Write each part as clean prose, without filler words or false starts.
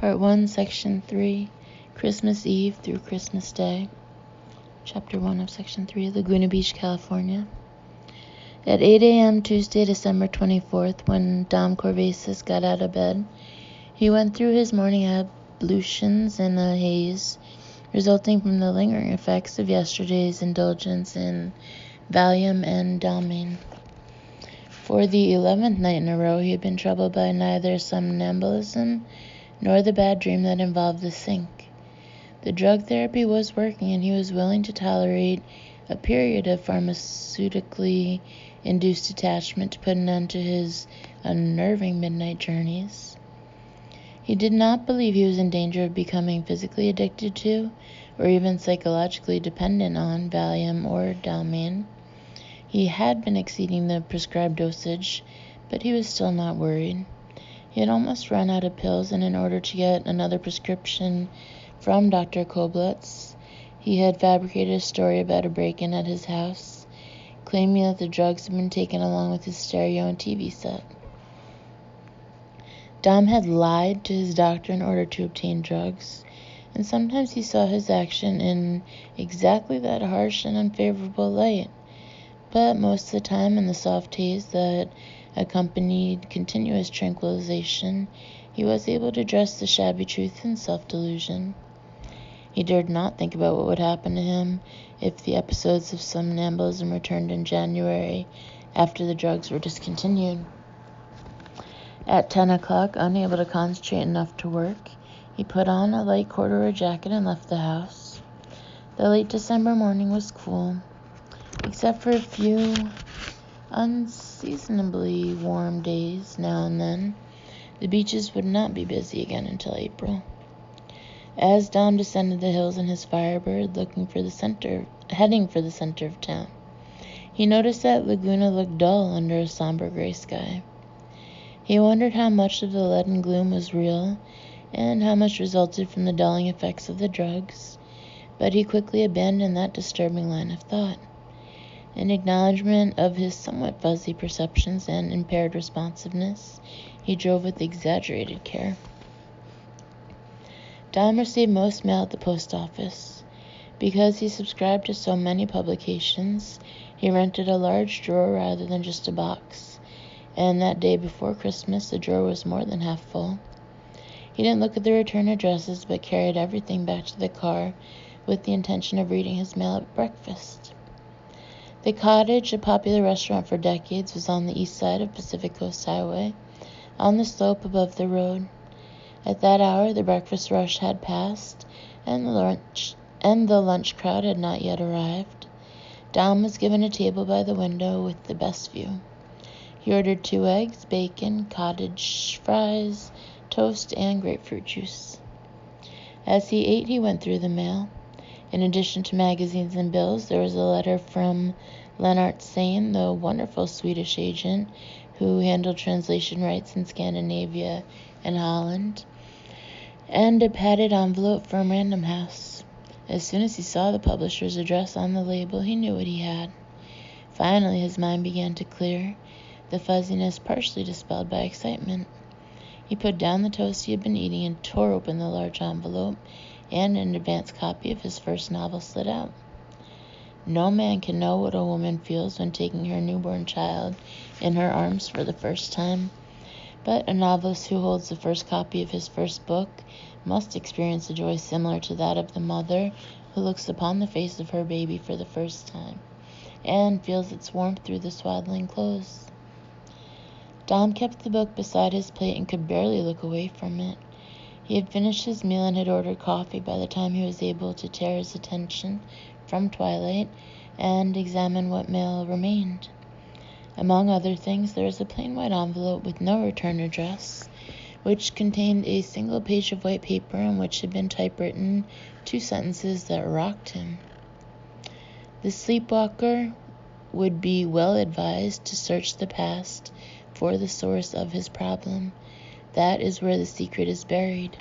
Part 1, Section 3, Christmas Eve through Christmas Day. Chapter 1 of Section 3, Laguna Beach, California. At 8 a.m. Tuesday, December 24th, when Dom Corvasis got out of bed, he went through his morning ablutions in a haze, resulting from the lingering effects of yesterday's indulgence in Valium and Dalmine. For the 11th night in a row, he had been troubled by neither somnambulism nor the bad dream that involved the sink. The drug therapy was working, and he was willing to tolerate a period of pharmaceutically induced detachment to put an end to his unnerving midnight journeys. He did not believe he was in danger of becoming physically addicted to, or even psychologically dependent on, Valium or Dalmine. He had been exceeding the prescribed dosage, but he was still not worried. He had almost run out of pills, and in order to get another prescription from Dr. Koblitz, he had fabricated a story about a break-in at his house, claiming that the drugs had been taken along with his stereo and TV set. Dom had lied to his doctor in order to obtain drugs, and sometimes he saw his action in exactly that harsh and unfavorable light, but most of the time in the soft haze that accompanied continuous tranquilization, he was able to dress the shabby truth in self-delusion. He dared not think about what would happen to him if the episodes of somnambulism returned in January after the drugs were discontinued. At 10 o'clock, unable to concentrate enough to work, he put on a light corduroy jacket and left the house. The late December morning was cool, except for a few unseasonably warm days now and then. The beaches would not be busy again until April. As Dom descended the hills in his Firebird, heading for the center of town, he noticed that Laguna looked dull under a somber gray sky. He wondered how much of the leaden gloom was real and how much resulted from the dulling effects of the drugs, but he quickly abandoned that disturbing line of thought. In acknowledgement of his somewhat fuzzy perceptions and impaired responsiveness, he drove with exaggerated care. Dom received most mail at the post office. Because he subscribed to so many publications, he rented a large drawer rather than just a box, and that day before Christmas the drawer was more than half full. He didn't look at the return addresses, but carried everything back to the car with the intention of reading his mail at breakfast. The Cottage, a popular restaurant for decades, was on the east side of Pacific Coast Highway, on the slope above the road. At that hour, the breakfast rush had passed, and the lunch crowd had not yet arrived. Dom was given a table by the window with the best view. He ordered 2 eggs, bacon, cottage fries, toast, and grapefruit juice. As he ate, he went through the mail. In addition to magazines and bills, there was a letter from Lennart Sane, the wonderful Swedish agent who handled translation rights in Scandinavia and Holland, and a padded envelope from Random House. As soon as he saw the publisher's address on the label, he knew what he had. Finally, his mind began to clear, the fuzziness partially dispelled by excitement. He put down the toast he had been eating and tore open the large envelope, and an advance copy of his first novel slid out. No man can know what a woman feels when taking her newborn child in her arms for the first time, but a novelist who holds the first copy of his first book must experience a joy similar to that of the mother who looks upon the face of her baby for the first time and feels its warmth through the swaddling clothes. Dom kept the book beside his plate and could barely look away from it. He had finished his meal and had ordered coffee by the time he was able to tear his attention from Twilight and examine what mail remained. Among other things, there was a plain white envelope with no return address, which contained a single page of white paper on which had been typewritten 2 sentences that rocked him. The sleepwalker would be well advised to search the past for the source of his problem. That is where the secret is buried.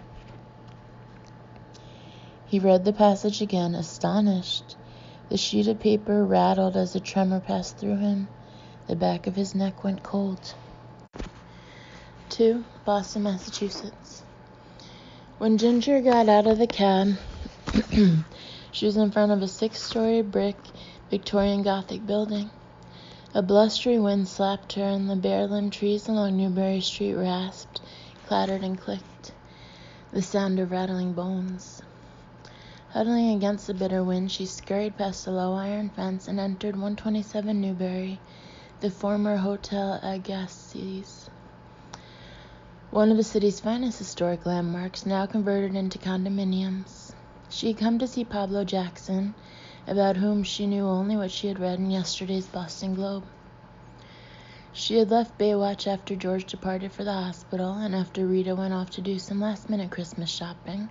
He read the passage again, astonished. The sheet of paper rattled as a tremor passed through him. The back of his neck went cold. 2. Boston, Massachusetts. When Ginger got out of the cab, she was in front of a 6-story brick Victorian Gothic building. A blustery wind slapped her, and the bare-limbed trees along Newbury Street rasped, clattered, and clicked, the sound of rattling bones. Huddling against the bitter wind, she scurried past the low iron fence and entered 127 Newbury, the former Hotel Agassiz, one of the city's finest historic landmarks, now converted into condominiums. She had come to see Pablo Jackson, about whom she knew only what she had read in yesterday's Boston Globe. She had left Baywatch after George departed for the hospital, and after Rita went off to do some last-minute Christmas shopping,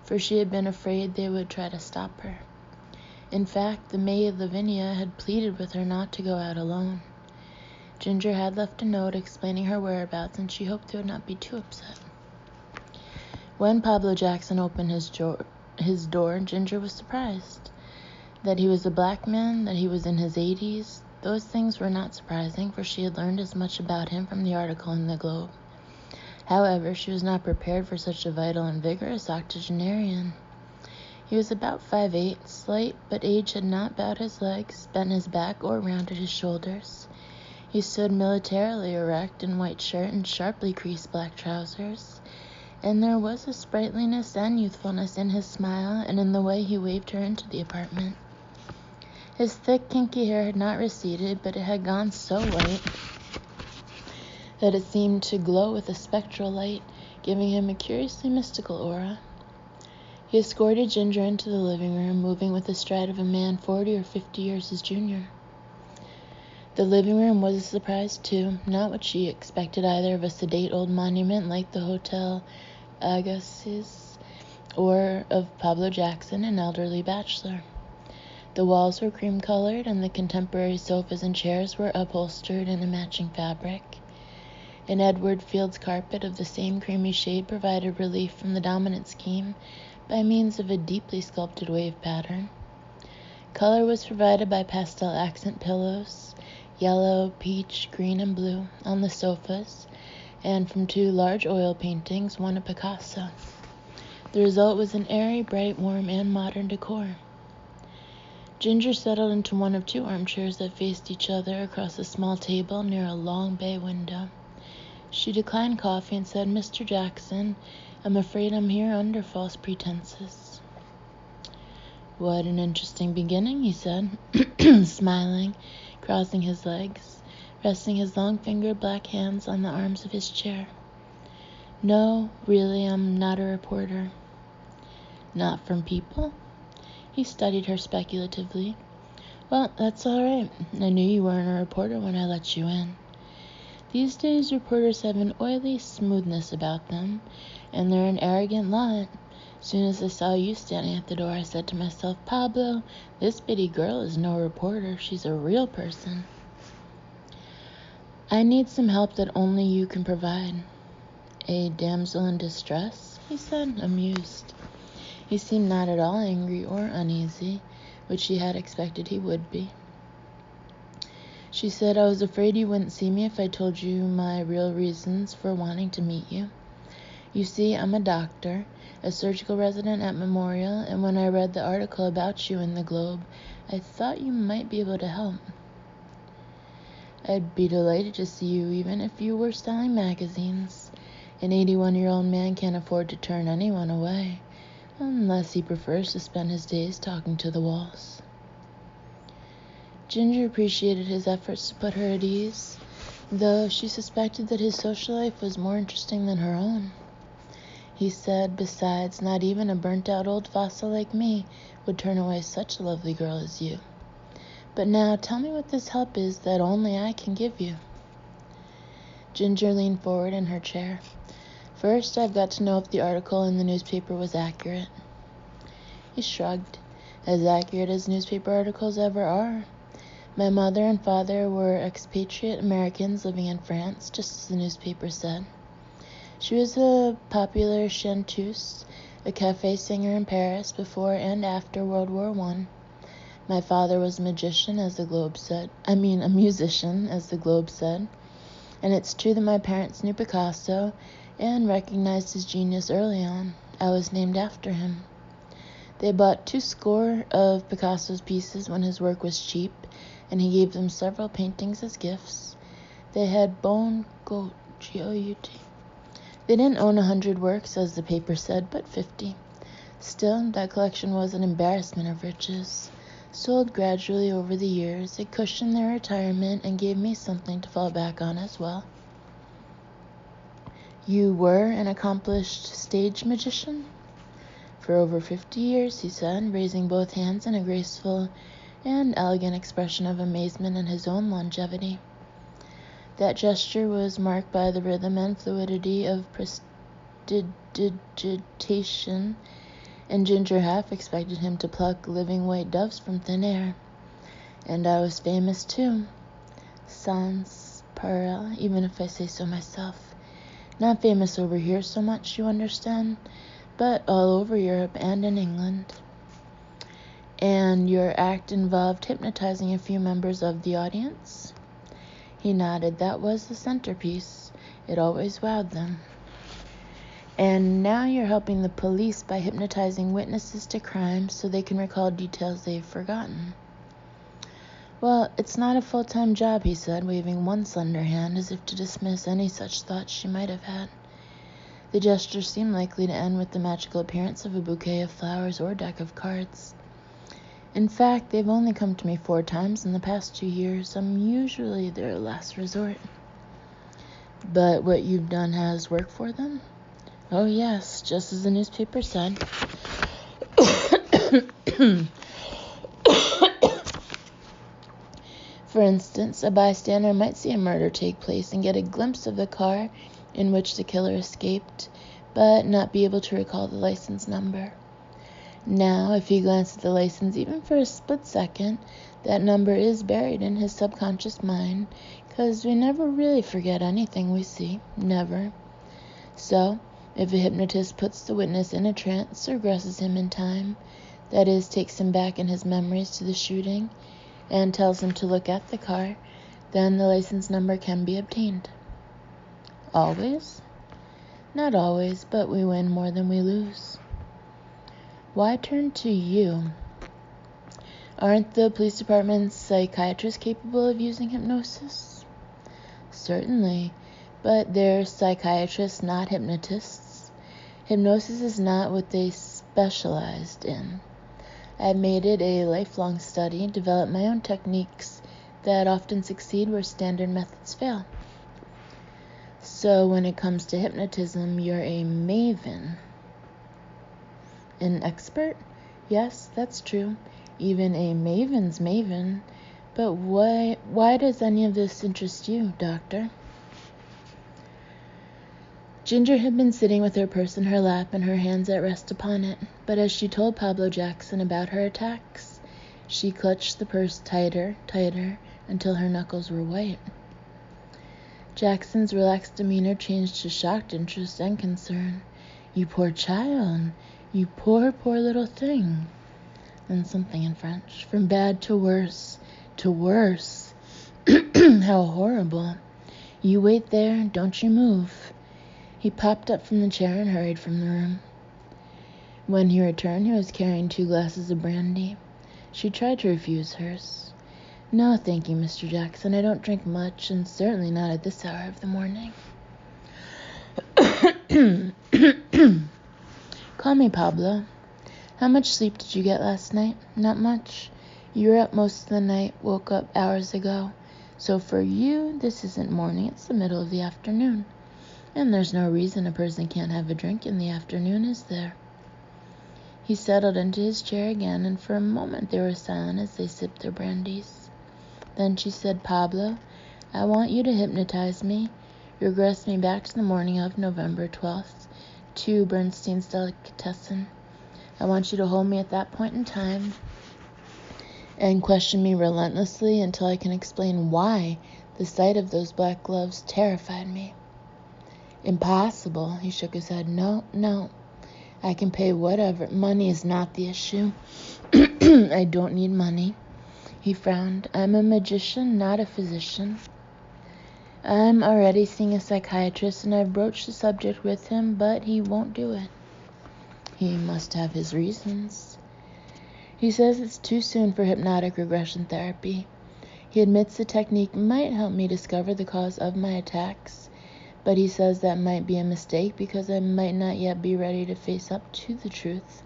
for she had been afraid they would try to stop her. In fact, the maid Lavinia had pleaded with her not to go out alone. Ginger had left a note explaining her whereabouts, and she hoped they would not be too upset. When Pablo Jackson opened his door, Ginger was surprised. That he was a black man, that he was in his 80s, those things were not surprising, for she had learned as much about him from the article in the Globe. However, she was not prepared for such a vital and vigorous octogenarian. He was about 5'8", slight, but age had not bowed his legs, bent his back, or rounded his shoulders. He stood militarily erect in white shirt and sharply creased black trousers, and there was a sprightliness and youthfulness in his smile and in the way he waved her into the apartment. His thick, kinky hair had not receded, but it had gone so white that it seemed to glow with a spectral light, giving him a curiously mystical aura. He escorted Ginger into the living room, moving with the stride of a man 40 or 50 years his junior. The living room was a surprise, too, not what she expected either of a sedate old monument like the Hotel Agassiz, or of Pablo Jackson, an elderly bachelor. The walls were cream-colored, and the contemporary sofas and chairs were upholstered in a matching fabric. An Edward Fields carpet of the same creamy shade provided relief from the dominant scheme by means of a deeply sculpted wave pattern. Color was provided by pastel accent pillows, yellow, peach, green, and blue, on the sofas, and from 2 large oil paintings, one a Picasso. The result was an airy, bright, warm, and modern decor. Ginger settled into one of 2 armchairs that faced each other across a small table near a long bay window. She declined coffee and said, "Mr. Jackson, I'm afraid I'm here under false pretenses." "What an interesting beginning," he said, smiling, crossing his legs, resting his long-fingered black hands on the arms of his chair. "No, really, I'm not a reporter." "Not from People?" He studied her speculatively. "Well, that's all right. I knew you weren't a reporter when I let you in. These days, reporters have an oily smoothness about them, and they're an arrogant lot. Soon as I saw you standing at the door, I said to myself, 'Pablo, this bitty girl is no reporter. She's a real person.' I need some help that only you can provide." "A damsel in distress?" he said, amused. He seemed not at all angry or uneasy, which she had expected he would be. She said, "I was afraid you wouldn't see me if I told you my real reasons for wanting to meet you. You see, I'm a doctor, a surgical resident at Memorial, and when I read the article about you in the Globe, I thought you might be able to help." "I'd be delighted to see you even if you were selling magazines. An 81-year-old man can't afford to turn anyone away, unless he prefers to spend his days talking to the walls." Ginger appreciated his efforts to put her at ease, though she suspected that his social life was more interesting than her own. He said, "Besides, not even a burnt-out old fossil like me would turn away such a lovely girl as you. But now tell me what this help is that only I can give you." Ginger leaned forward in her chair. "First, I've got to know if the article in the newspaper was accurate." He shrugged. "As accurate as newspaper articles ever are. My mother and father were expatriate Americans living in France, just as the newspaper said. She was a popular chanteuse, a cafe singer in Paris before and after World War I. My father was a musician, as the Globe said, and it's true that my parents knew Picasso and recognized his genius early on. I was named after him. They bought 20 of Picasso's pieces when his work was cheap, and he gave them several paintings as gifts. They had bon goût, G-O-U-T. They didn't own 100 works, as the paper said, but 50. Still, that collection was an embarrassment of riches. Sold gradually over the years, it cushioned their retirement and gave me something to fall back on as well. You were an accomplished stage magician? For over 50 years, he said, raising both hands in a graceful and elegant expression of amazement at his own longevity. That gesture was marked by the rhythm and fluidity of prestidigitation, and Ginger half expected him to pluck living white doves from thin air. And I was famous too. Sans parallel, even if I say so myself. Not famous over here so much, you understand, but all over Europe and in England. And your act involved hypnotizing a few members of the audience? He nodded. That was the centerpiece. It always wowed them. And now you're helping the police by hypnotizing witnesses to crimes so they can recall details they've forgotten. Well, it's not a full-time job, he said, waving one slender hand as if to dismiss any such thoughts she might have had. The gesture seemed likely to end with the magical appearance of a bouquet of flowers or deck of cards. In fact, they've only come to me 4 times in the past 2 years. I'm usually their last resort. But what you've done has worked for them? Oh, yes, just as the newspaper said. For instance, a bystander might see a murder take place and get a glimpse of the car in which the killer escaped, but not be able to recall the license number. Now, if he glanced at the license even for a split second, that number is buried in his subconscious mind, because we never really forget anything we see. Never. So, if a hypnotist puts the witness in a trance or regresses him in time, that is, takes him back in his memories to the shooting, and tells him to look at the car, then the license number can be obtained. Always? Not always, but we win more than we lose. Why turn to you? Aren't the police department's psychiatrists capable of using hypnosis? Certainly, but they're psychiatrists, not hypnotists. Hypnosis is not what they specialized in. I've made it a lifelong study, developed my own techniques that often succeed where standard methods fail. So when it comes to hypnotism, you're a maven. An expert? Yes, that's true. Even a maven's maven. But why does any of this interest you, Doctor? Ginger had been sitting with her purse in her lap and her hands at rest upon it, but as she told Pablo Jackson about her attacks, she clutched the purse tighter, until her knuckles were white. Jackson's relaxed demeanor changed to shocked interest and concern. You poor child. You poor little thing. And something in French. From bad to worse. To worse. How horrible. You wait there, don't you move. He popped up from the chair and hurried from the room. When he returned, he was carrying 2 glasses of brandy. She tried to refuse hers. No, thank you, Mr. Jackson. I don't drink much, and certainly not at this hour of the morning. Call me Pablo. How much sleep did you get last night? Not much. You were up most of the night, woke up hours ago. So for you, this isn't morning, it's the middle of the afternoon. And there's no reason a person can't have a drink in the afternoon, is there? He settled into his chair again, and for a moment they were silent as they sipped their brandies. Then she said, Pablo, I want you to hypnotize me, regress me back to the morning of November 12th, to Bernstein's Delicatessen. I want you to hold me at that point in time and question me relentlessly until I can explain why the sight of those black gloves terrified me. Impossible, he shook his head. No. I can pay whatever. Money is not the issue. I don't need money. He frowned. I'm a magician, not a physician. I'm already seeing a psychiatrist, and I've broached the subject with him, but he won't do it. He must have his reasons. He says it's too soon for hypnotic regression therapy. He admits the technique might help me discover the cause of my attacks, but he says that might be a mistake because I might not yet be ready to face up to the truth.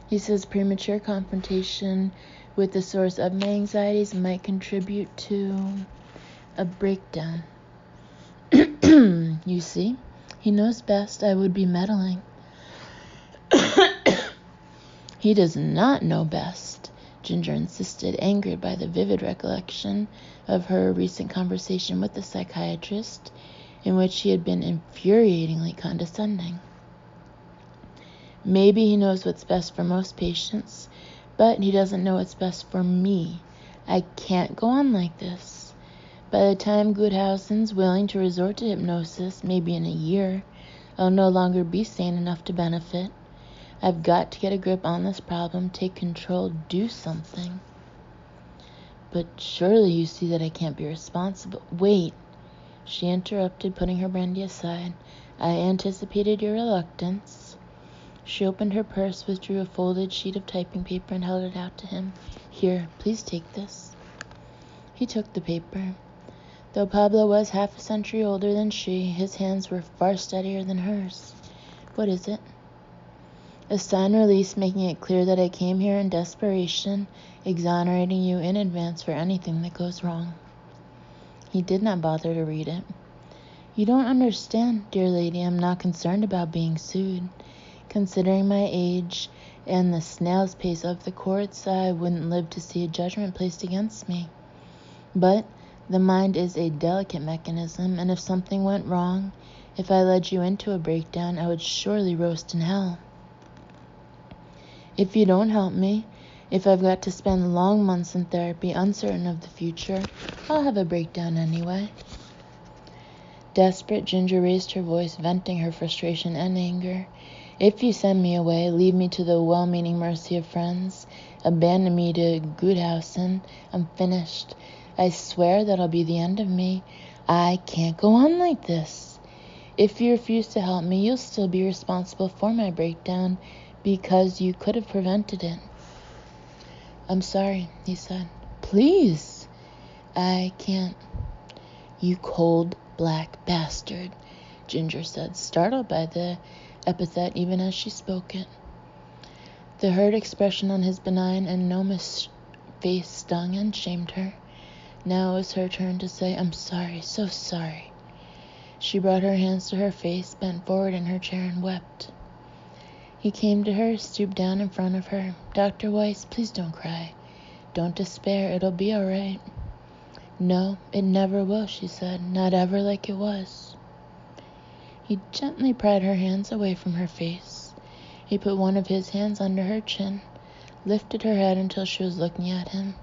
He says premature confrontation with the source of my anxieties might contribute to a breakdown. You see, he knows best. I would be meddling. He does not know best, Ginger insisted, angered by the vivid recollection of her recent conversation with the psychiatrist, in which she had been infuriatingly condescending. Maybe he knows what's best for most patients, but he doesn't know what's best for me. I can't go on like this. By the time Goodhausen's willing to resort to hypnosis, maybe in a year, I'll no longer be sane enough to benefit. I've got to get a grip on this problem, take control, do something. But surely you see that I can't be responsible. Wait, she interrupted, putting her brandy aside. I anticipated your reluctance. She opened her purse, withdrew a folded sheet of typing paper, and held it out to him. Here, please take this. He took the paper. Though Pablo was half a century older than she, his hands were far steadier than hers. What is it? A signed release making it clear that I came here in desperation, exonerating you in advance for anything that goes wrong. He did not bother to read it. You don't understand, dear lady. I'm not concerned about being sued. Considering my age and the snail's pace of the courts, I wouldn't live to see a judgment placed against me. But the mind is a delicate mechanism, and if something went wrong, if I led you into a breakdown, I would surely roast in hell. If you don't help me, if I've got to spend long months in therapy, uncertain of the future, I'll have a breakdown anyway. Desperate, Ginger raised her voice, venting her frustration and anger. If you send me away, leave me to the well-meaning mercy of friends, abandon me to Goodhausen, I'm finished. I swear that'll be the end of me. I can't go on like this. If you refuse to help me, you'll still be responsible for my breakdown because you could have prevented it. I'm sorry, he said. Please. I can't. You cold, black bastard, Ginger said, startled by the epithet even as she spoke it. The hurt expression on his benign and enormous face stung and shamed her. Now it was her turn to say, I'm sorry, so sorry. She brought her hands to her face, bent forward in her chair, and wept. He came to her, stooped down in front of her. Dr. Weiss, please don't cry. Don't despair, it'll be all right. No, it never will, she said, not ever like it was. He gently pried her hands away from her face. He put one of his hands under her chin, lifted her head until she was looking at him.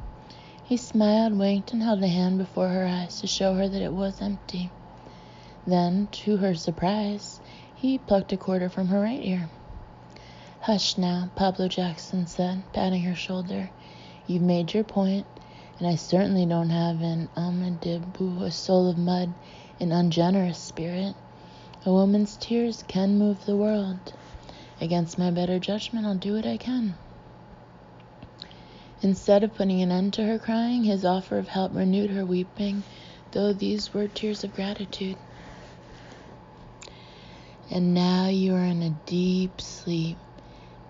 He smiled, winked, and held a hand before her eyes to show her that it was empty. Then, to her surprise, he plucked a quarter from her right ear. Hush now, Pablo Jackson said, patting her shoulder. You've made your point, and I certainly don't have an âme de boue, a soul of mud, an ungenerous spirit. A woman's tears can move the world. Against my better judgment, I'll do what I can. Instead of putting an end to her crying, his offer of help renewed her weeping, though these were tears of gratitude. And now you are in a deep sleep,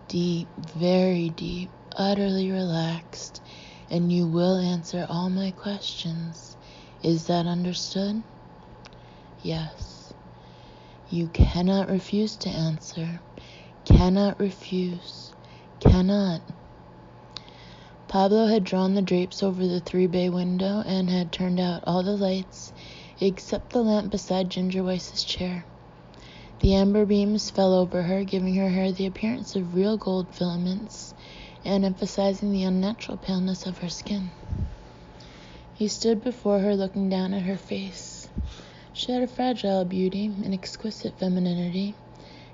deep, very deep, utterly relaxed, and you will answer all my questions. Is that understood? Yes. You cannot refuse to answer. Cannot refuse. Cannot. Pablo had drawn the drapes over the 3-bay window and had turned out all the lights except the lamp beside Ginger Weiss's chair. The amber beams fell over her, giving her hair the appearance of real gold filaments and emphasizing the unnatural paleness of her skin. He stood before her, looking down at her face. She had a fragile beauty, an exquisite femininity,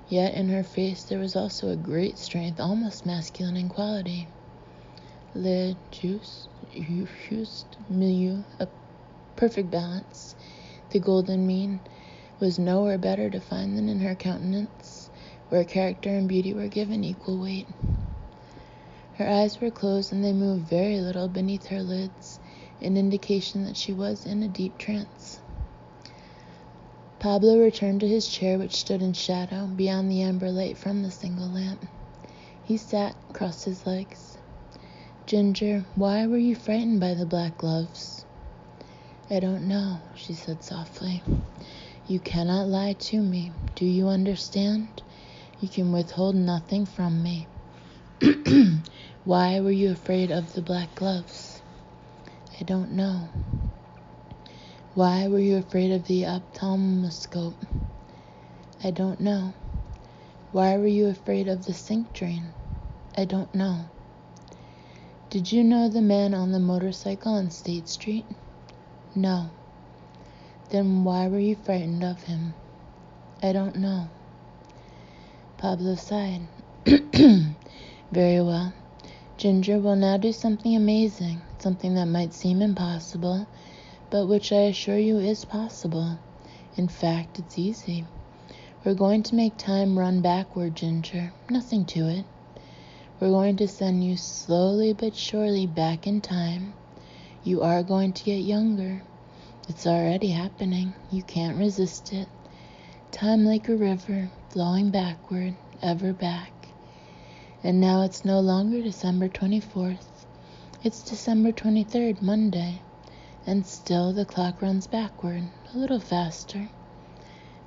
yet in her face there was also a great strength, almost masculine in quality. Le juste milieu, a perfect balance. The golden mean was nowhere better defined than in her countenance, where character and beauty were given equal weight. Her eyes were closed and they moved very little beneath her lids, an indication that she was in a deep trance. Pablo returned to his chair, which stood in shadow beyond the amber light from the single lamp. He sat, crossed his legs. "Ginger, why were you frightened by the black gloves?" "I don't know," she said softly. "You cannot lie to me. Do you understand? You can withhold nothing from me." "Why were you afraid of the black gloves?" "I don't know." "Why were you afraid of the ophthalmoscope?" "I don't know." "Why were you afraid of the sink drain?" "I don't know." "Did you know the man on the motorcycle on State Street?" "No." "Then why were you frightened of him?" "I don't know." Pablo sighed. "Very well. Ginger will now do something amazing, something that might seem impossible, but which I assure you is possible. In fact, it's easy. We're going to make time run backward, Ginger. Nothing to it. We're going to send you slowly but surely back in time. You are going to get younger. It's already happening. You can't resist it. Time like a river, flowing backward, ever back. And now it's no longer December 24th. It's December 23rd, Monday. And still the clock runs backward, a little faster.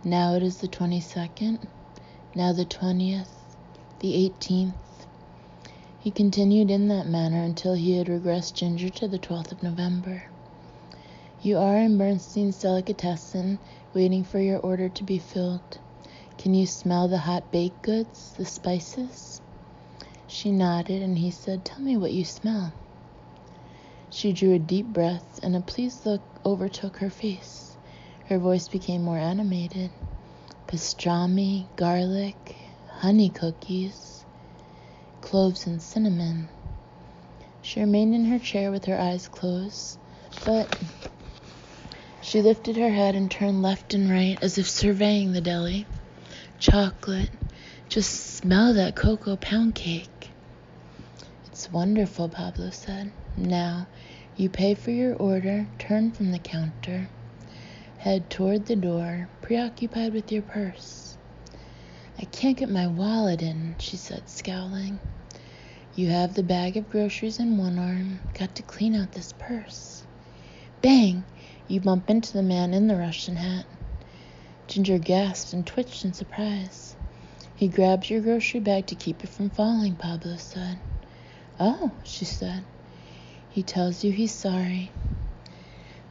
Now it is the 22nd, now the 20th, the 18th. He continued in that manner until he had regressed Ginger to the 12th of November. You are in Bernstein's delicatessen, waiting for your order to be filled. Can you smell the hot baked goods, the spices? She nodded, and he said, "Tell me what you smell." She drew a deep breath, and a pleased look overtook her face. Her voice became more animated. Pastrami, garlic, honey cookies, cloves and cinnamon. She remained in her chair with her eyes closed, but she lifted her head and turned left and right as if surveying the deli. Chocolate. Just smell that cocoa pound cake. It's wonderful, Pablo said. Now, you pay for your order, turn from the counter, head toward the door, preoccupied with your purse. I can't get my wallet in, she said, scowling. You have the bag of groceries in one arm, got to clean out this purse. Bang! You bump into the man in the Russian hat. Ginger gasped and twitched in surprise. He grabs your grocery bag to keep it from falling, Pablo said. Oh, she said. He tells you he's sorry.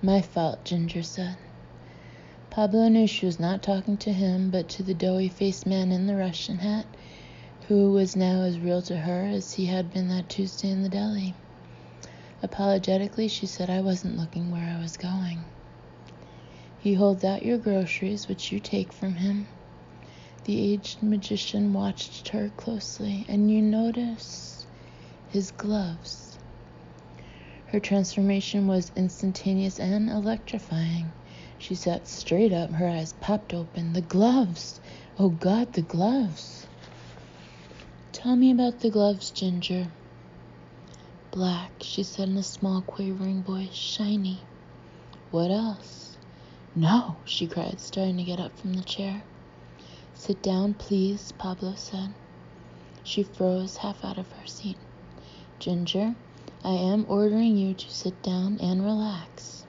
My fault, Ginger said. Pablo knew she was not talking to him, but to the doughy-faced man in the Russian hat, who was now as real to her as he had been that Tuesday in the deli. Apologetically, she said, I wasn't looking where I was going. He holds out your groceries, which you take from him. The aged magician watched her closely, and you notice his gloves. Her transformation was instantaneous and electrifying. She sat straight up, her eyes popped open. The gloves! Oh God, the gloves! Tell me about the gloves, Ginger. Black, she said in a small, quavering voice, shiny. What else? No, she cried, starting to get up from the chair. Sit down, please, Pablo said. She froze, half out of her seat. Ginger, I am ordering you to sit down and relax.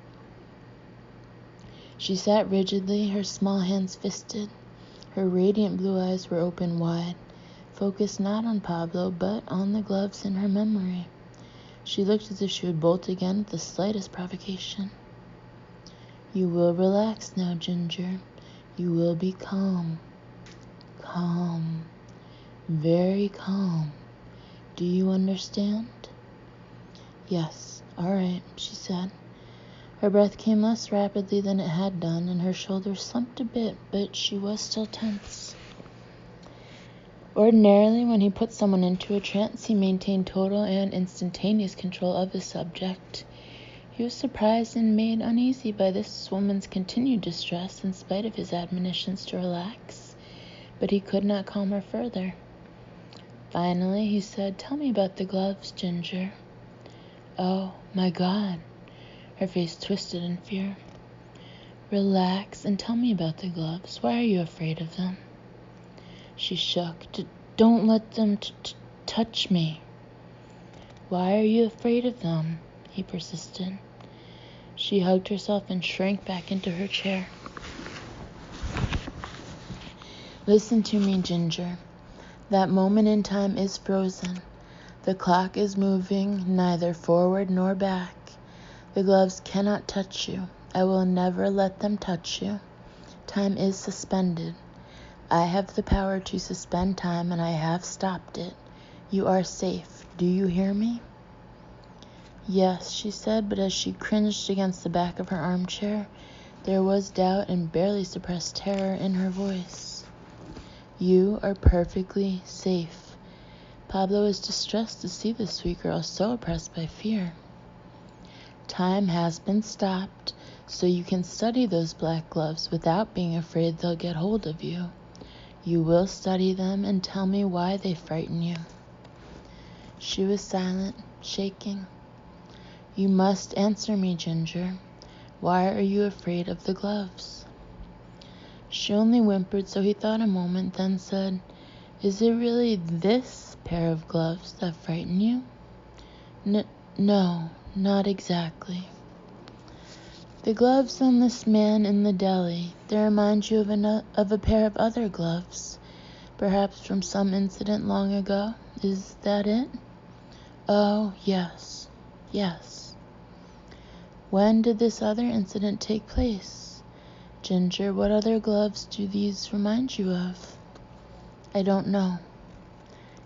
She sat rigidly, her small hands fisted. Her radiant blue eyes were open wide, focused not on Pablo, but on the gloves in her memory. She looked as if she would bolt again at the slightest provocation. You will relax now, Ginger. You will be calm. Calm. Very calm. Do you understand? Yes. All right, she said. Her breath came less rapidly than it had done, and her shoulders slumped a bit, but she was still tense. Ordinarily, when he put someone into a trance, he maintained total and instantaneous control of his subject. He was surprised and made uneasy by this woman's continued distress in spite of his admonitions to relax. but he could not calm her further. Finally, he said, "Tell me about the gloves, Ginger." "Oh, my God." Her face twisted in fear. "Relax and tell me about the gloves. Why are you afraid of them?" She shook. "Don't let them touch me." "Why are you afraid of them?" he persisted. She hugged herself and shrank back into her chair. "Listen to me, Ginger. That moment in time is frozen. The clock is moving neither forward nor back. The gloves cannot touch you. I will never let them touch you. Time is suspended. I have the power to suspend time, and I have stopped it. You are safe. Do you hear me?" "Yes," she said, but as she cringed against the back of her armchair, there was doubt and barely suppressed terror in her voice. "You are perfectly safe." Pablo was distressed to see the sweet girl so oppressed by fear. "Time has been stopped, so you can study those black gloves without being afraid they'll get hold of you. You will study them and tell me why they frighten you." She was silent, shaking. "You must answer me, Ginger. Why are you afraid of the gloves?" She only whimpered, so he thought a moment, then said, "Is it really this pair of gloves that frighten you?" No, not exactly. The gloves on this man in the deli, they remind you of a pair of other gloves, perhaps from some incident long ago. Is that it?" "Oh, yes. When did this other incident take place? Ginger, what other gloves do these remind you of?" "I don't know."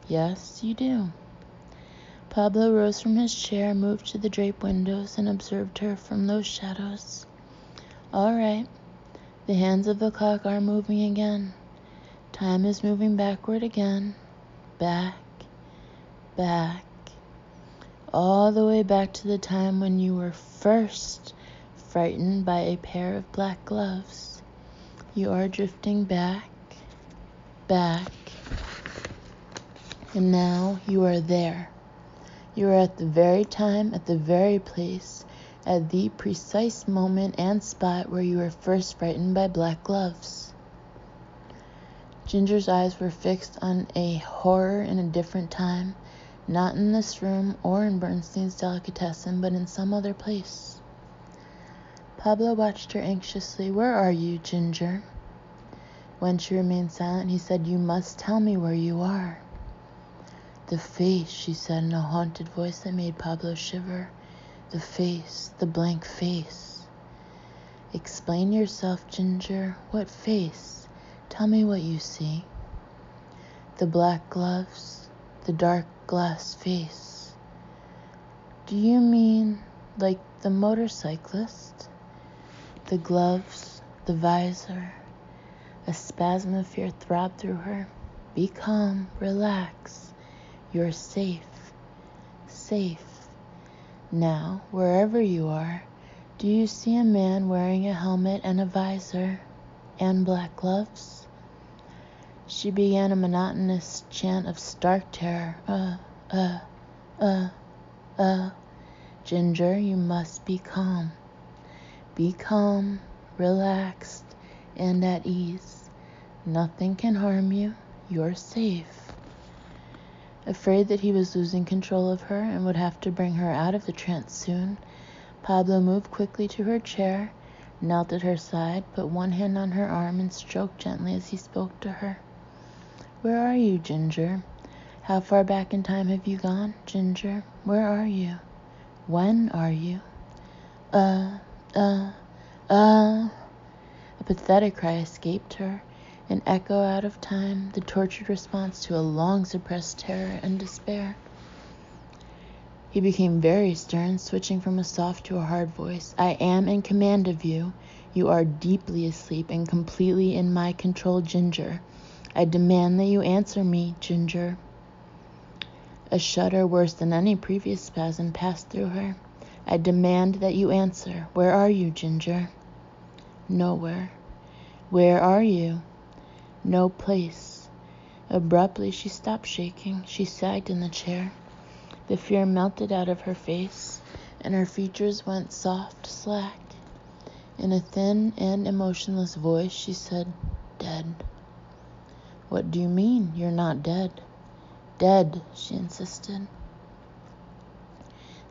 "Yes, you do." Pablo rose from his chair, moved to the draped windows, and observed her from those shadows. "All right. The hands of the clock are moving again. Time is moving backward again. Back. All the way back to the time when you were first frightened by a pair of black gloves. You are drifting back. And now you are there. You are at the very time, at the very place, at the precise moment and spot where you were first frightened by black gloves." Ginger's eyes were fixed on a horror in a different time, not in this room or in Bernstein's delicatessen, but in some other place. Pablo watched her anxiously. "Where are you, Ginger?" When she remained silent, he said, "You must tell me where you are." "The face," she said in a haunted voice that made Pablo shiver. "The face, the blank face." "Explain yourself, Ginger. What face? Tell me what you see." "The black gloves, the dark glass face." "Do you mean like the motorcyclist?" "The gloves, the visor." A spasm of fear throbbed through her. "Be calm, relax. You're safe. Now, wherever you are, do you see a man wearing a helmet and a visor and black gloves?" She began a monotonous chant of stark terror. Ginger, you must be calm. Be calm, relaxed, and at ease. Nothing can harm you. You're safe." Afraid that he was losing control of her and would have to bring her out of the trance soon, Pablo moved quickly to her chair, knelt at her side, put one hand on her arm, and stroked gently as he spoke to her. "Where are you, Ginger? How far back in time have you gone, Ginger? Where are you? When are you?" A pathetic cry escaped her, an echo out of time, the tortured response to a long-suppressed terror and despair. He became very stern, switching from a soft to a hard voice. "I am in command of you. You are deeply asleep and completely in my control, Ginger. I demand that you answer me, Ginger." A shudder worse than any previous spasm passed through her. "I demand that you answer. Where are you, Ginger?" "Nowhere." "Where are you?" No place. Abruptly, she stopped shaking. She sagged in the chair. The fear melted out of her face, and her features went soft, slack. In a thin and emotionless voice, she said, "Dead." "What do you mean? You're not dead." "Dead," she insisted.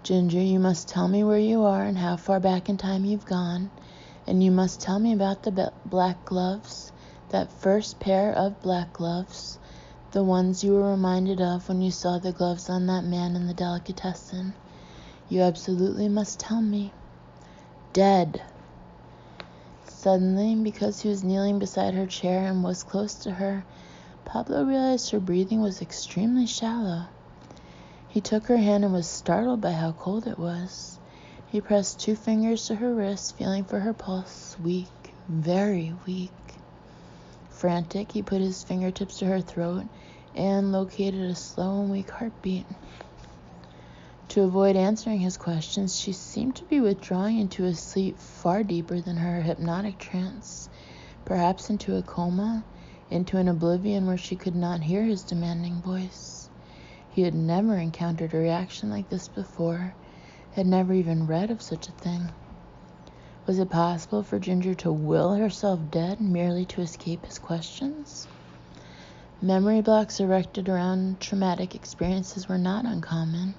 "Ginger, you must tell me where you are and how far back in time you've gone. And you must tell me about the black gloves, that first pair of black gloves, the ones you were reminded of when you saw the gloves on that man in the delicatessen. You absolutely must tell me." "Dead." Suddenly, because he was kneeling beside her chair and was close to her, Pablo realized her breathing was extremely shallow. He took her hand and was startled by how cold it was. He pressed 2 fingers to her wrist, feeling for her pulse. Weak, very weak. Frantic, he put his fingertips to her throat and located a slow and weak heartbeat. To avoid answering his questions, she seemed to be withdrawing into a sleep far deeper than her hypnotic trance, perhaps into a coma, into an oblivion where she could not hear his demanding voice. He had never encountered a reaction like this before, had never even read of such a thing. Was it possible for Ginger to will herself dead merely to escape his questions? Memory blocks erected around traumatic experiences were not uncommon.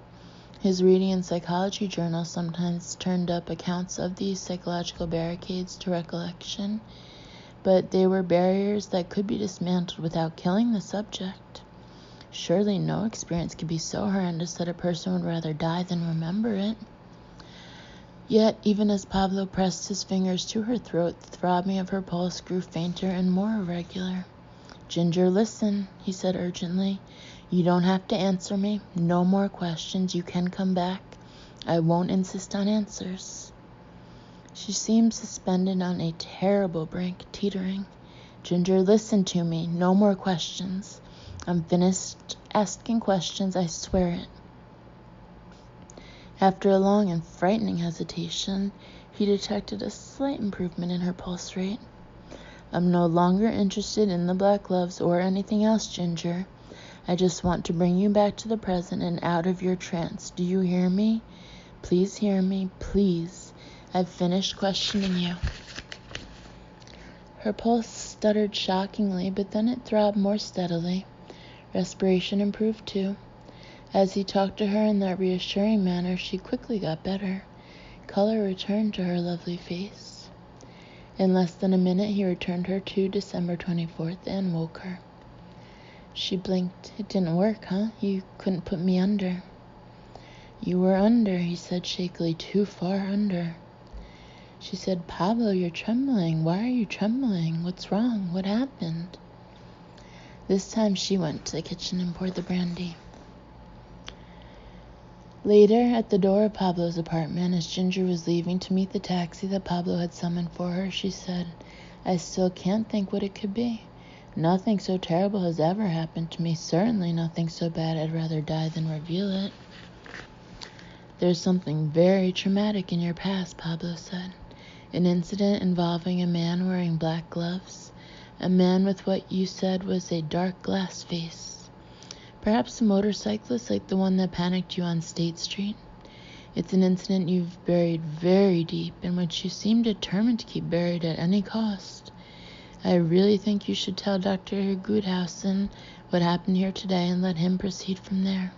His reading in psychology journals sometimes turned up accounts of these psychological barricades to recollection, but they were barriers that could be dismantled without killing the subject. Surely no experience could be so horrendous that a person would rather die than remember it. Yet, even as Pablo pressed his fingers to her throat, the throbbing of her pulse grew fainter and more irregular. "Ginger, listen," he said urgently. "You don't have to answer me. No more questions. You can come back. I won't insist on answers." She seemed suspended on a terrible brink, teetering. "Ginger, listen to me. No more questions. I'm finished asking questions, I swear it." After a long and frightening hesitation, he detected a slight improvement in her pulse rate. "I'm no longer interested in the black gloves or anything else, Ginger. I just want to bring you back to the present and out of your trance. Do you hear me? Please hear me, please. I've finished questioning you." Her pulse stuttered shockingly, but then it throbbed more steadily. Respiration improved too. As he talked to her in that reassuring manner, she quickly got better. Color returned to her lovely face. In less than a minute, he returned her to December 24th and woke her. She blinked. "It didn't work, huh? You couldn't put me under." "You were under," he said shakily, "too far under." She said, "Pablo, you're trembling. Why are you trembling? What's wrong? What happened?" This time she went to the kitchen and poured the brandy. Later, at the door of Pablo's apartment, as Ginger was leaving to meet the taxi that Pablo had summoned for her, she said, "I still can't think what it could be. Nothing so terrible has ever happened to me. Certainly nothing so bad I'd rather die than reveal it." "There's something very traumatic in your past," Pablo said. "An incident involving a man wearing black gloves. A man with what you said was a dark glass face. Perhaps a motorcyclist like the one that panicked you on State Street. It's an incident you've buried very deep and which you seem determined to keep buried at any cost. I really think you should tell Dr. Goodhausen what happened here today and let him proceed from there.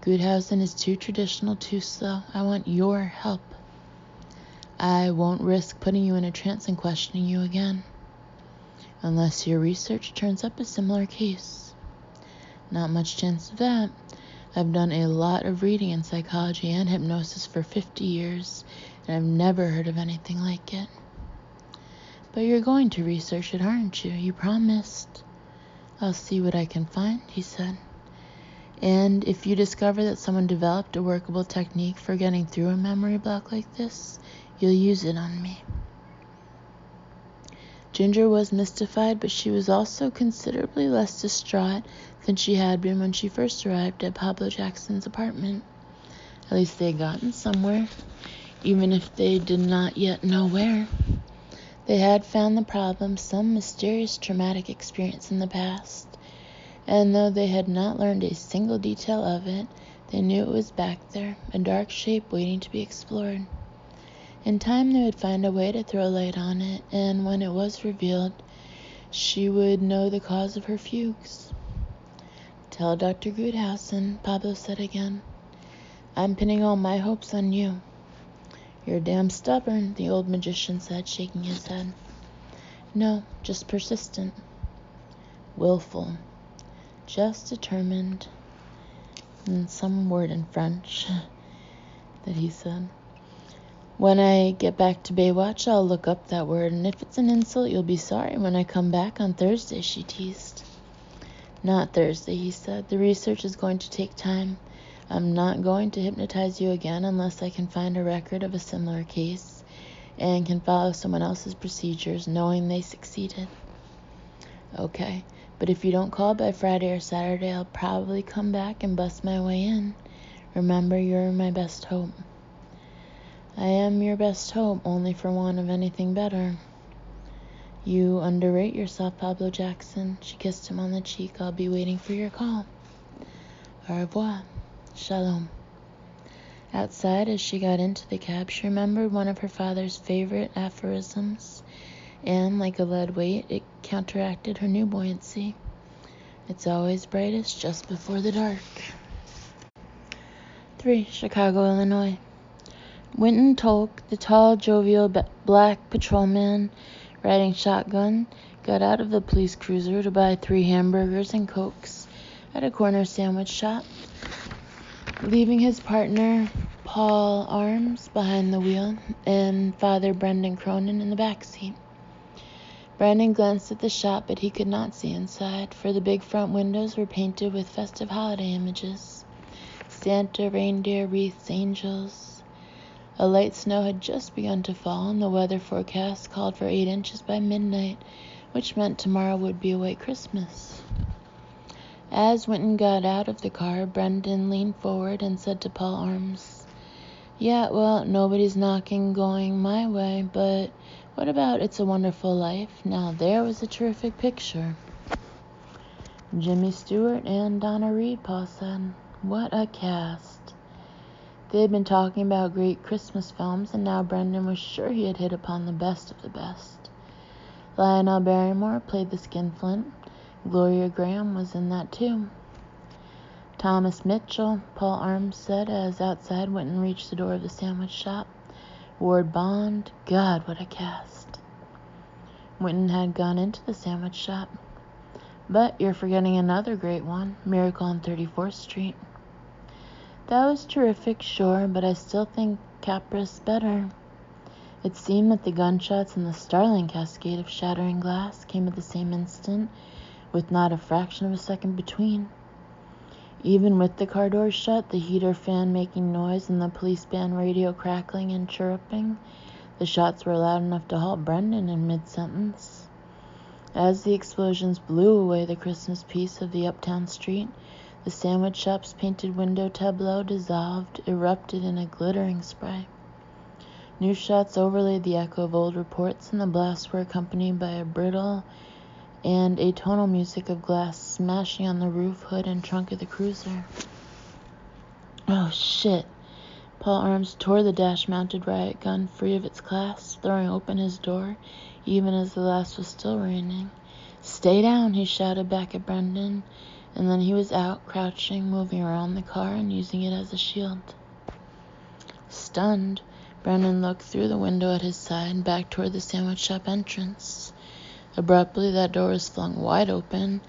Goodhausen is too traditional, too slow. I want your help. I won't risk putting you in a trance and questioning you again. Unless your research turns up a similar case. Not much chance of that. I've done a lot of reading in psychology and hypnosis for 50 years, and I've never heard of anything like it." "But you're going to research it, aren't you? You promised." "I'll see what I can find," he said. "And if you discover that someone developed a workable technique for getting through a memory block like this, you'll use it on me." Ginger was mystified, but she was also considerably less distraught than she had been when she first arrived at Pablo Jackson's apartment. At least they had gotten somewhere, even if they did not yet know where. They had found the problem some mysterious traumatic experience in the past, and though they had not learned a single detail of it, they knew it was back there, a dark shape waiting to be explored. In time they would find a way to throw light on it, and when it was revealed, she would know the cause of her fugues. "Tell Dr. Goodhausen," Pablo said again. "I'm pinning all my hopes on you." "You're damn stubborn," the old magician said, shaking his head. "No, just persistent." "Willful." "Just determined." And some word in French that he said. "When I get back to Baywatch, I'll look up that word, and if it's an insult, you'll be sorry when I come back on Thursday," she teased. "Not Thursday," he said. "The research is going to take time. I'm not going to hypnotize you again unless I can find a record of a similar case and can follow someone else's procedures, knowing they succeeded." "Okay, but if you don't call by Friday or Saturday, I'll probably come back and bust my way in. Remember, you're my best hope." "I am your best hope, only for want of anything better." "You underrate yourself, Pablo Jackson." She kissed him on the cheek. "I'll be waiting for your call." "Au revoir. Shalom." Outside, as she got into the cab, she remembered one of her father's favorite aphorisms, and, like a lead weight, it counteracted her new buoyancy. "It's always brightest just before the dark." 3. Chicago, Illinois. Winton Tolk, the tall, jovial black patrolman riding shotgun, got out of the police cruiser to buy 3 hamburgers and Cokes at a corner sandwich shop, leaving his partner, Paul Arms, behind the wheel and Father Brendan Cronin in the back seat. Brandon glanced at the shop, but he could not see inside, for the big front windows were painted with festive holiday images: Santa, reindeer, wreaths, angels. A light snow had just begun to fall, and the weather forecast called for 8 inches by midnight, which meant tomorrow would be a white Christmas. As Winton got out of the car, Brendan leaned forward and said to Paul Arms, "Yeah, well, nobody's knocking going my way, but what about It's a Wonderful Life? Now there was a terrific picture." "Jimmy Stewart and Donna Reed," Paul said. "What a cast." They had been talking about great Christmas films, and now Brendan was sure he had hit upon the best of the best. Lionel Barrymore played the skinflint. Gloria Graham was in that too. "Thomas Mitchell," Paul Arms said as outside Winton reached the door of the sandwich shop. "Ward Bond. God, what a cast." Winton had gone into the sandwich shop. "But you're forgetting another great one, Miracle on 34th Street. "That was terrific, sure, but I still think Capra's better." It seemed that the gunshots and the startling cascade of shattering glass came at the same instant, with not a fraction of a second between. Even with the car doors shut, the heater fan making noise, and the police band radio crackling and chirruping, the shots were loud enough to halt Brendan in mid-sentence. As the explosions blew away the Christmas peace of the uptown street, the sandwich shop's painted window tableau dissolved, erupted in a glittering spray. New shots overlaid the echo of old reports, and the blasts were accompanied by a brittle and atonal music of glass smashing on the roof, hood, and trunk of the cruiser. "Oh, shit!" Paul Arms tore the dash-mounted riot gun free of its clasp, throwing open his door, even as the last was still raining. "Stay down," he shouted back at Brendan, and then he was out, crouching, moving around the car, and using it as a shield. Stunned, Brendan looked through the window at his side, back toward the sandwich shop entrance. Abruptly, that door was flung wide open,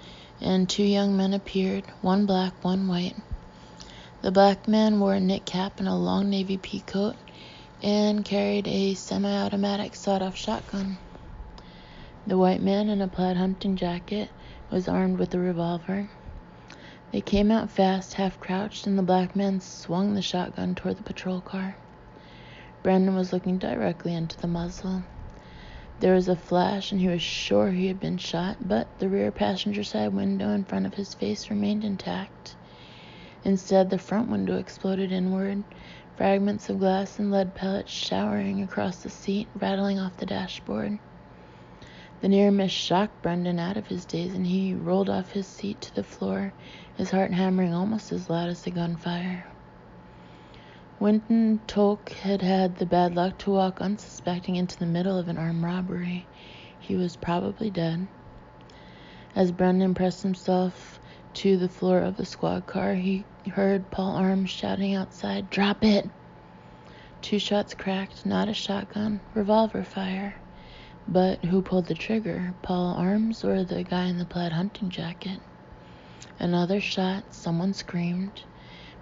and 2 young men appeared, one black, one white. The black man wore a knit cap and a long navy pea coat, and carried a semi-automatic sawed-off shotgun. The white man, in a plaid hunting jacket, was armed with a revolver. They came out fast, half-crouched, and the black man swung the shotgun toward the patrol car. Brendan was looking directly into the muzzle. There was a flash, and he was sure he had been shot, but the rear passenger side window in front of his face remained intact. Instead, the front window exploded inward, fragments of glass and lead pellets showering across the seat, rattling off the dashboard. The near miss shocked Brendan out of his daze, and he rolled off his seat to the floor, his heart hammering almost as loud as the gunfire. Winton Toke had had the bad luck to walk unsuspecting into the middle of an armed robbery. He was probably dead. As Brendan pressed himself to the floor of the squad car, he heard Paul Arms shouting outside, "Drop it!" 2 shots cracked, not a shotgun, revolver fire. But who pulled the trigger, Paul Arms or the guy in the plaid hunting jacket? Another shot, someone screamed.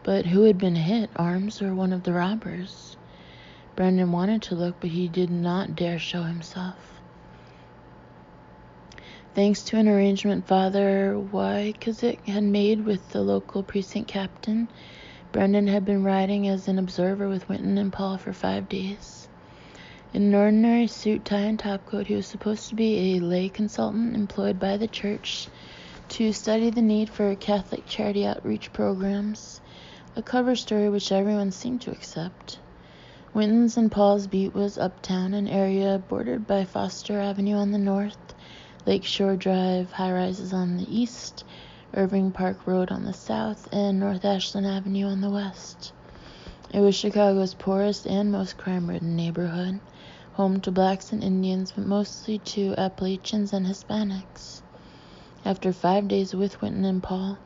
But who had been hit, Arms or one of the robbers? Brendan wanted to look, but he did not dare show himself. Thanks to an arrangement Father Wykazik had made with the local precinct captain, Brendan had been riding as an observer with Winton and Paul for 5 days. In an ordinary suit, tie, and topcoat, he was supposed to be a lay consultant employed by the church to study the need for Catholic charity outreach programs, a cover story which everyone seemed to accept. Winton's and Paul's beat was uptown, an area bordered by Foster Avenue on the north, Lakeshore Drive high-rises on the east, Irving Park Road on the south, and North Ashland Avenue on the west. It was Chicago's poorest and most crime-ridden neighborhood, home to blacks and Indians, but mostly to Appalachians and Hispanics. After 5 days with Winton and Paul,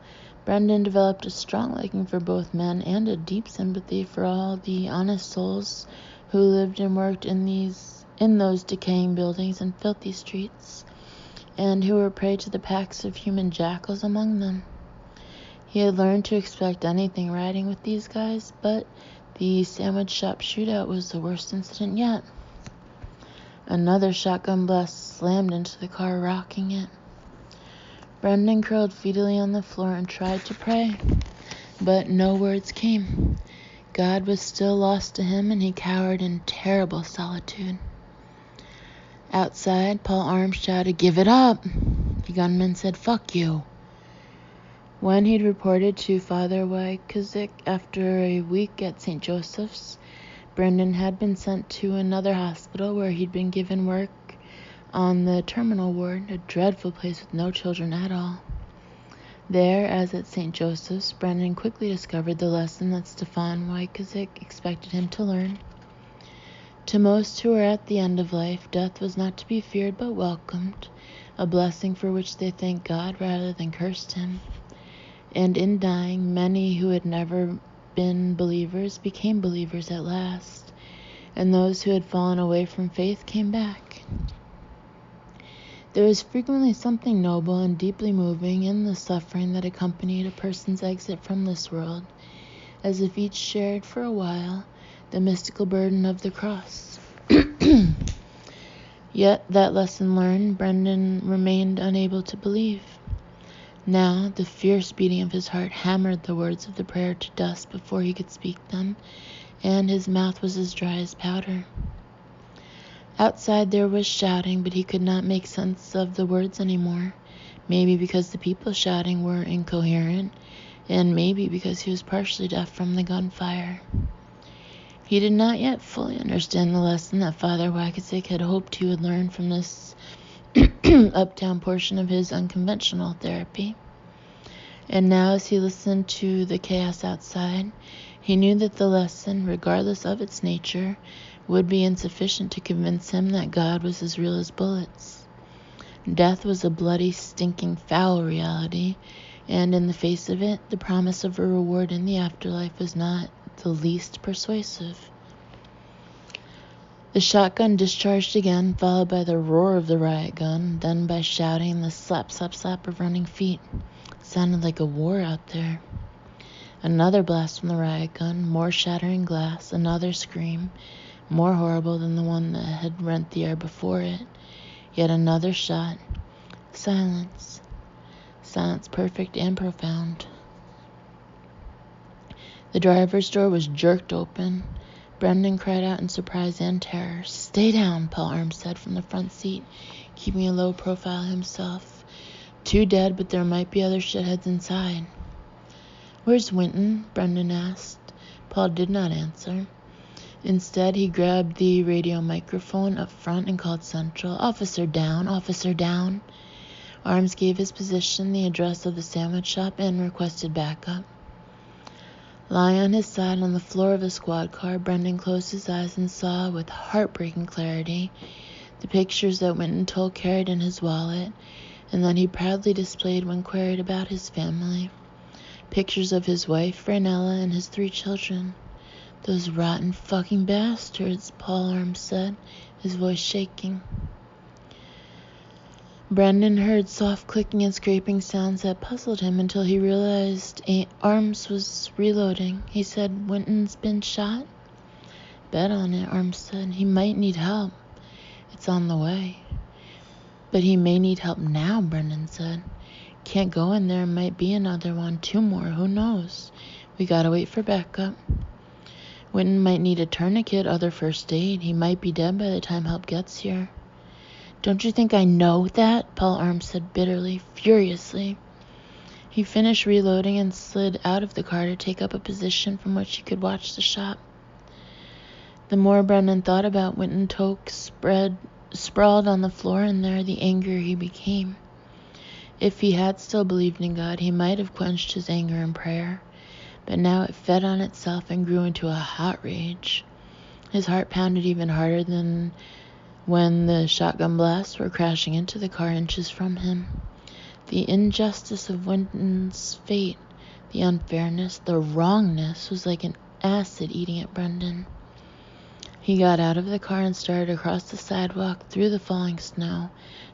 Brendan developed a strong liking for both men and a deep sympathy for all the honest souls who lived and worked in those decaying buildings and filthy streets, and who were prey to the packs of human jackals among them. He had learned to expect anything riding with these guys, but the sandwich shop shootout was the worst incident yet. Another shotgun blast slammed into the car, rocking it. Brendan curled feebly on the floor and tried to pray, but no words came. God was still lost to him, and he cowered in terrible solitude. Outside, Paul Arms shouted, "Give it up!" The gunman said, "Fuck you." When he'd reported to Father Wykazik after a week at St. Joseph's, Brendan had been sent to another hospital where he'd been given work on the terminal ward, a dreadful place with no children at all. There, as at St. Joseph's, Brendan quickly discovered the lesson that Stefan Wykazik expected him to learn. To most who were at the end of life, death was not to be feared but welcomed, a blessing for which they thanked God rather than cursed him. And in dying, many who had never been believers became believers at last, and those who had fallen away from faith came back. There is frequently something noble and deeply moving in the suffering that accompanied a person's exit from this world, as if each shared for a while the mystical burden of the cross. Yet, that lesson learned, Brendan remained unable to believe. Now, the fierce beating of his heart hammered the words of the prayer to dust before he could speak them, and his mouth was as dry as powder. Outside there was shouting, but he could not make sense of the words anymore, maybe because the people shouting were incoherent, and maybe because he was partially deaf from the gunfire. He did not yet fully understand the lesson that Father Wykazik had hoped he would learn from this uptown portion of his unconventional therapy. And now, as he listened to the chaos outside, he knew that the lesson, regardless of its nature, would be insufficient to convince him that God was as real as bullets. Death was a bloody, stinking, foul reality, and in the face of it, the promise of a reward in the afterlife was not the least persuasive. The shotgun discharged again, followed by the roar of the riot gun, then by shouting and the slap, slap, slap of running feet. It sounded like a war out there. Another blast from the riot gun, more shattering glass, another scream, more horrible than the one that had rent the air before it. Yet another shot. Silence. Silence perfect and profound. The driver's door was jerked open. Brendan cried out in surprise and terror. "Stay down," Paul Arms said from the front seat, keeping a low profile himself. "2 dead, but there might be other shitheads inside." "Where's Winton?" Brendan asked. Paul did not answer. Instead, he grabbed the radio microphone up front and called Central. Officer down, officer down. Arms gave his position, the address of the sandwich shop, and requested backup. Lying on his side on the floor of the squad car, Brendan closed his eyes and saw with heartbreaking clarity the pictures that Winton Toll carried in his wallet and that he proudly displayed when queried about his family. Pictures of his wife, Ranella, and his 3 children. Those rotten fucking bastards, Paul Arms said, his voice shaking. Brendan heard soft clicking and scraping sounds that puzzled him until he realized Arms was reloading. He said, Winton's been shot? Bet on it, Arms said. He might need help. It's on the way. But he may need help now, Brendan said. Can't go in there. Might be another one. 2 more. Who knows? We gotta wait for backup. Winton might need a tourniquet, other first aid. He might be dead by the time help gets here. Don't you think I know that? Paul Arms said bitterly, furiously. He finished reloading and slid out of the car to take up a position from which he could watch the shop. The more Brendan thought about Winton Toke sprawled on the floor, and there the angrier he became. If he had still believed in God, he might have quenched his anger in prayer, but now it fed on itself and grew into a hot rage. His heart pounded even harder than when the shotgun blasts were crashing into the car inches from him. The injustice of Winton's fate, the unfairness, the wrongness was like an acid eating at Brendan. He got out of the car and started across the sidewalk through the falling snow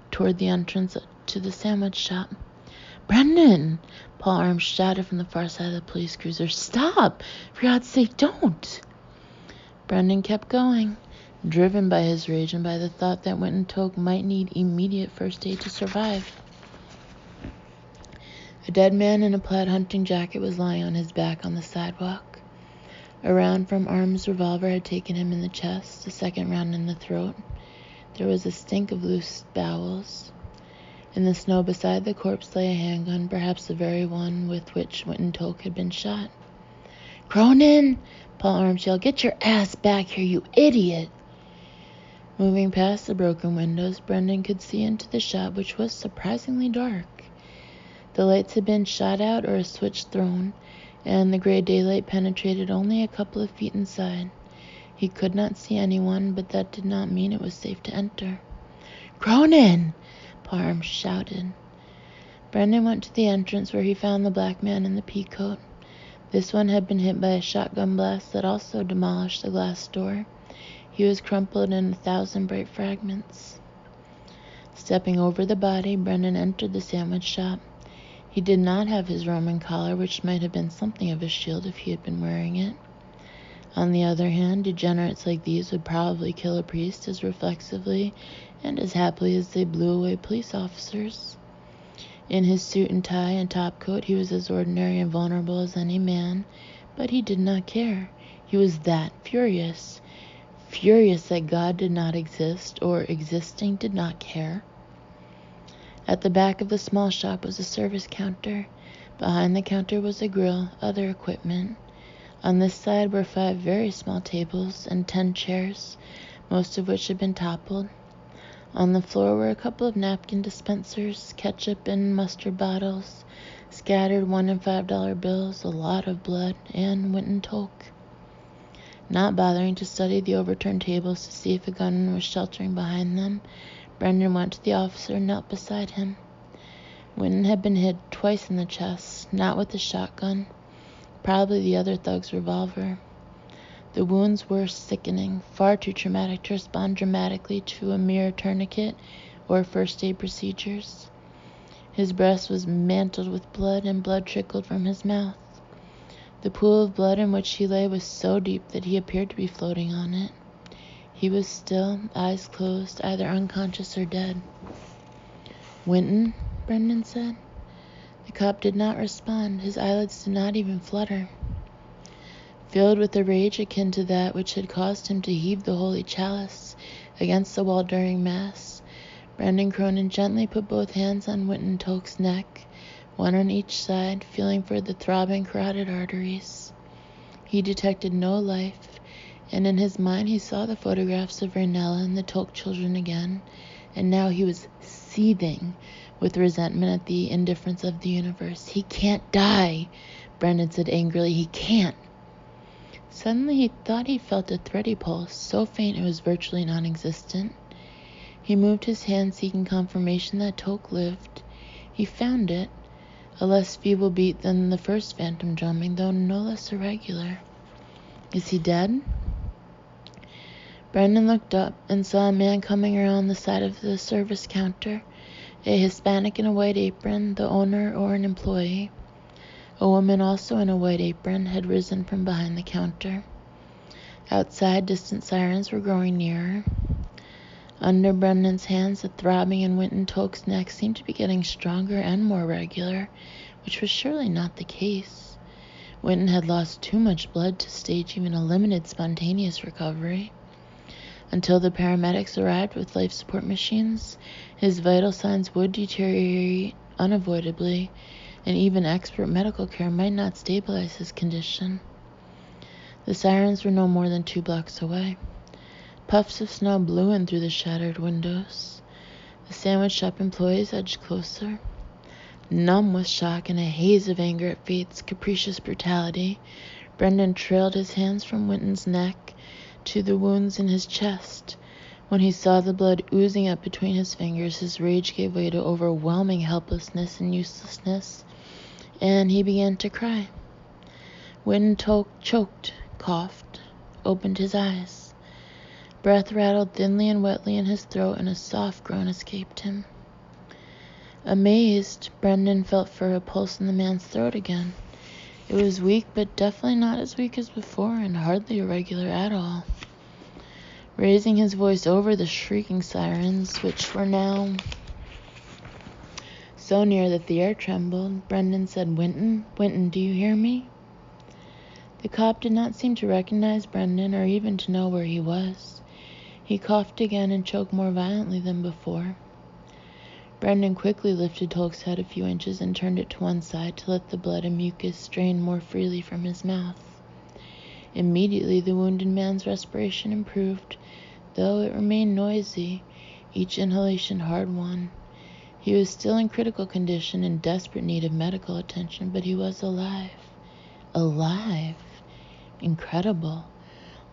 toward the entrance to the sandwich shop. Brendan! Paul Arms shouted from the far side of the police cruiser. Stop! For God's sake, don't! Brendan kept going, driven by his rage and by the thought that Winton Toke might need immediate first aid to survive. A dead man in a plaid hunting jacket was lying on his back on the sidewalk. A round from Arms' revolver had taken him in the chest, a second round in the throat. There was a stink of loose bowels. In the snow beside the corpse lay a handgun, perhaps the very one with which Winton Toke had been shot. Cronin! Paul Arms yelled, get your ass back here, you idiot! Moving past the broken windows, Brendan could see into the shop, which was surprisingly dark. The lights had been shot out or a switch thrown, and the gray daylight penetrated only a couple of feet inside. He could not see anyone, but that did not mean it was safe to enter. Cronin! Paul Arms shouted. Brendan went to the entrance where he found the black man in the pea coat. This one had been hit by a shotgun blast that also demolished the glass door. He was crumpled in 1,000 bright fragments. Stepping over the body, Brendan entered the sandwich shop. He did not have his Roman collar, which might have been something of a shield if he had been wearing it. On the other hand, degenerates like these would probably kill a priest as reflexively and as happily as they blew away police officers. In his suit and tie and top coat, he was as ordinary and vulnerable as any man, but he did not care. He was that furious. Furious that God did not exist, or existing did not care. At the back of the small shop was a service counter. Behind the counter was a grill, other equipment. On this side were 5 very small tables and 10 chairs, most of which had been toppled. On the floor were a couple of napkin dispensers, ketchup and mustard bottles, scattered $1 and $5 bills, a lot of blood, and Winton Toke. Not bothering to study the overturned tables to see if a gunman was sheltering behind them, Brendan went to the officer and knelt beside him. Winton had been hit twice in the chest, not with a shotgun, probably the other thug's revolver. The wounds were sickening, far too traumatic to respond dramatically to a mere tourniquet or first aid procedures. His breast was mantled with blood, and blood trickled from his mouth. The pool of blood in which he lay was so deep that he appeared to be floating on it. He was still, eyes closed, either unconscious or dead. Winton, Brendan said. The cop did not respond. His eyelids did not even flutter. Filled with a rage akin to that which had caused him to heave the holy chalice against the wall during Mass, Brendan Cronin gently put both hands on Winton Toke's neck, one on each side, feeling for the throbbing carotid arteries. He detected no life, And in his mind he saw the photographs of Ranella and the Tolk children again, and now he was seething with resentment at the indifference of the universe. He can't die, Brendan said angrily. He can't. Suddenly he thought he felt a thready pulse, so faint it was virtually non-existent. He moved his hand, seeking confirmation that Tolk lived. He found it, a less feeble beat than the first phantom drumming, though no less irregular. Is he dead? Brendan looked up and saw a man coming around the side of the service counter, a Hispanic in a white apron, the owner or an employee. A woman also in a white apron had risen from behind the counter. Outside, distant sirens were growing nearer. Under Brendan's hands, the throbbing in Winton Tolk's neck seemed to be getting stronger and more regular, which was surely not the case. Winton had lost too much blood to stage even a limited spontaneous recovery. Until the paramedics arrived with life support machines, his vital signs would deteriorate unavoidably, and even expert medical care might not stabilize his condition. The sirens were no more than 2 blocks away. Puffs of snow blew in through the shattered windows. The sandwich shop employees edged closer. Numb with shock and a haze of anger at fate's capricious brutality, Brendan trailed his hands from Winton's neck to the wounds in his chest. When he saw the blood oozing up between his fingers, his rage gave way to overwhelming helplessness and uselessness, and he began to cry. Winton Tolk choked, coughed, opened his eyes. Breath rattled thinly and wetly in his throat, and a soft groan escaped him. Amazed, Brendan felt for a pulse in the man's throat again. It was weak, but definitely not as weak as before, and hardly irregular at all. Raising his voice over the shrieking sirens, which were now so near that the air trembled, Brendan said, "Winton, Winton, do you hear me?" The cop did not seem to recognize Brendan or even to know where he was. He coughed again and choked more violently than before. Brendan quickly lifted Tolk's head a few inches and turned it to one side to let the blood and mucus drain more freely from his mouth. Immediately the wounded man's respiration improved, though it remained noisy, each inhalation hard-won. He was still in critical condition, in desperate need of medical attention, but he was alive. Alive! Incredible.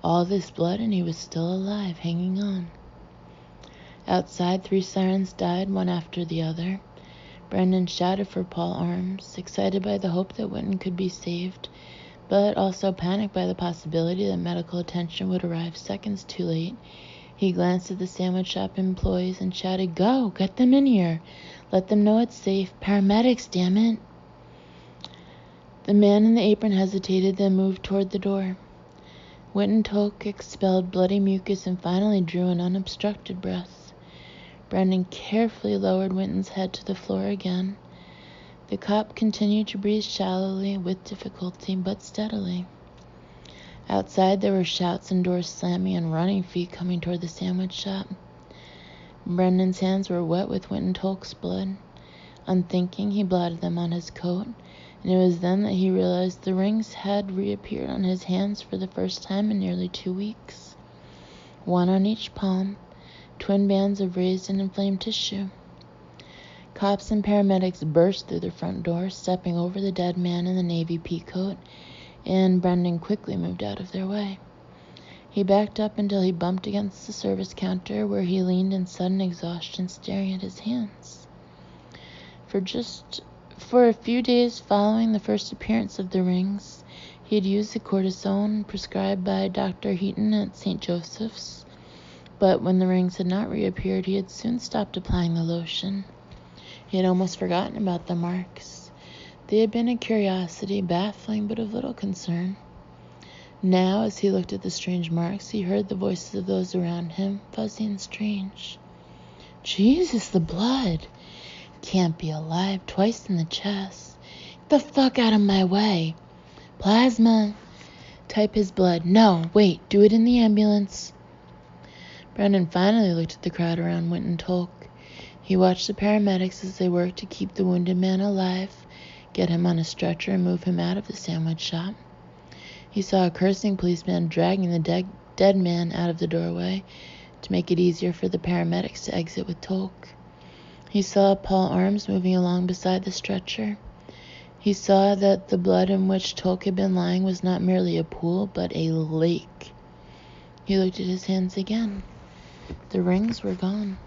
All this blood and he was still alive, hanging on. Outside, 3 sirens died, one after the other. Brendan shouted for Paul Arms, excited by the hope that Winton could be saved, but also panicked by the possibility that medical attention would arrive seconds too late. He glanced at the sandwich shop employees and shouted, "Go! Get them in here! Let them know it's safe! Paramedics, damn it!" The man in the apron hesitated, then moved toward the door. Winton Tolk expelled bloody mucus and finally drew an unobstructed breath. Brendan carefully lowered Winton's head to the floor again. The cop continued to breathe shallowly, with difficulty, but steadily. Outside there were shouts and doors slamming and running feet coming toward the sandwich shop. Brendan's hands were wet with Winton Tolk's blood. Unthinking, he blotted them on his coat, and it was then that he realized the rings had reappeared on his hands for the first time in nearly 2 weeks. One on each palm, twin bands of raised and inflamed tissue. Cops and paramedics burst through the front door, stepping over the dead man in the navy peacoat, and Brendan quickly moved out of their way. He backed up until he bumped against the service counter, where he leaned in sudden exhaustion, staring at his hands. For a few days following the first appearance of the rings, he had used the cortisone prescribed by Dr. Heaton at St. Joseph's, but when the rings had not reappeared, he had soon stopped applying the lotion. He had almost forgotten about the marks. They had been a curiosity, baffling but of little concern. Now, as he looked at the strange marks, he heard the voices of those around him, fuzzy and strange. "Jesus, the blood! Can't be alive, twice in the chest. Get the fuck out of my way! Plasma! Type his blood. No, wait, do it in the ambulance." Brendan finally looked at the crowd around Winton Tolk. He watched the paramedics as they worked to keep the wounded man alive, get him on a stretcher and move him out of the sandwich shop. He saw a cursing policeman dragging the dead dead man out of the doorway to make it easier for the paramedics to exit with Tolk. He saw Paul Arms moving along beside the stretcher. He saw that the blood in which Tolk had been lying was not merely a pool, but a lake. He looked at his hands again. The rings were gone.